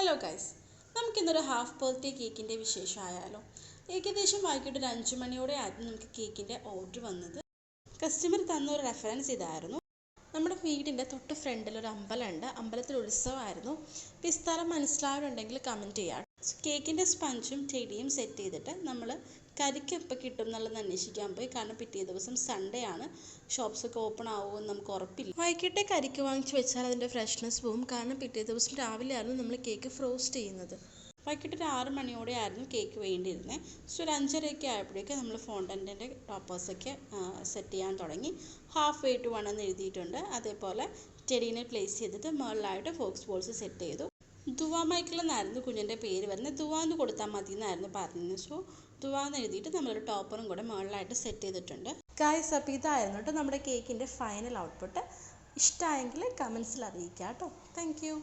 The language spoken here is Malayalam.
ഹലോ ഗൈസ്, നമുക്കിന്നൊരു ഹാഫ് ബർത്ത്ഡേ കേക്കിൻ്റെ വിശേഷമായാലോ. ഏകദേശം വൈകിട്ട് ഒരു 5 മണിയോടെ ആയിരുന്നു നമുക്ക് കേക്കിൻ്റെ ഓർഡർ വന്നത്. കസ്റ്റമർ തന്നൊരു റെഫറൻസ് ഇതായിരുന്നു. നമ്മുടെ വീടിൻ്റെ തൊട്ട് ഫ്രണ്ടിൽ ഒരു അമ്പലമുണ്ട്, അമ്പലത്തിൽ ഉത്സവമായിരുന്നു. അപ്പോൾ ഈ സ്ഥലം മനസ്സിലായവരുണ്ടെങ്കിൽ കമൻറ്റ് ചെയ്യാം. കേക്കിൻ്റെ സ്പഞ്ചും ചെടിയും സെറ്റ് ചെയ്തിട്ട് നമ്മൾ കരിക്ക് എപ്പോൾ കിട്ടും എന്നുള്ളത് അന്വേഷിക്കാൻ പോയി. കാരണം പിറ്റേ ദിവസം സൺഡേ ആണ്, ഷോപ്സൊക്കെ ഓപ്പൺ ആവുമെന്ന് നമുക്ക് ഉറപ്പില്ല. വൈകിട്ടേ കരിക്ക് വാങ്ങിച്ച് വെച്ചാൽ അതിൻ്റെ ഫ്രഷ്നെസ് പോവും. കാരണം പിറ്റേ ദിവസം രാവിലെ ആയിരുന്നു നമ്മൾ കേക്ക് ഫ്രോസ്റ്റ് ചെയ്യുന്നത്. വൈകിട്ട് ഒരു 6 മണിയോടെ ആയിരുന്നു കേക്ക് വേണ്ടിയിരുന്നത്. സോ ഒരു 5:30 ആയപ്പോഴേക്കും നമ്മൾ ഫോണ്ടൻറ്റിൻ്റെ ടോപ്പേഴ്സൊക്കെ സെറ്റ് ചെയ്യാൻ തുടങ്ങി. ഹാഫ് വേ ടു 1 എന്ന് എഴുതിയിട്ടുണ്ട്. അതേപോലെ ചെടീനെ പ്ലേസ് ചെയ്തിട്ട് മുകളിലായിട്ട് ഫോക്സ് ബോൾസ് സെറ്റ് ചെയ്തു. ദുവാ മൈക്കിൾ എന്നായിരുന്നു കുഞ്ഞിൻ്റെ പേര് വരുന്നത്. ദുവാന്ന് കൊടുത്താൽ മതി എന്നായിരുന്നു പറഞ്ഞത്. സോ ദുവാന്ന് എഴുതിയിട്ട് നമ്മളൊരു ടോപ്പറും കൂടെ മുകളിലായിട്ട് സെറ്റ് ചെയ്തിട്ടുണ്ട്. ഗായ്സ്, അപ്പോൾ ഇതായിരുന്നു കേട്ടോ നമ്മുടെ കേക്കിൻ്റെ ഫൈനൽ ഔട്ട്പുട്ട്. ഇഷ്ടമായെങ്കിൽ കമൻസിൽ അറിയിക്കാം കേട്ടോ. Thank you.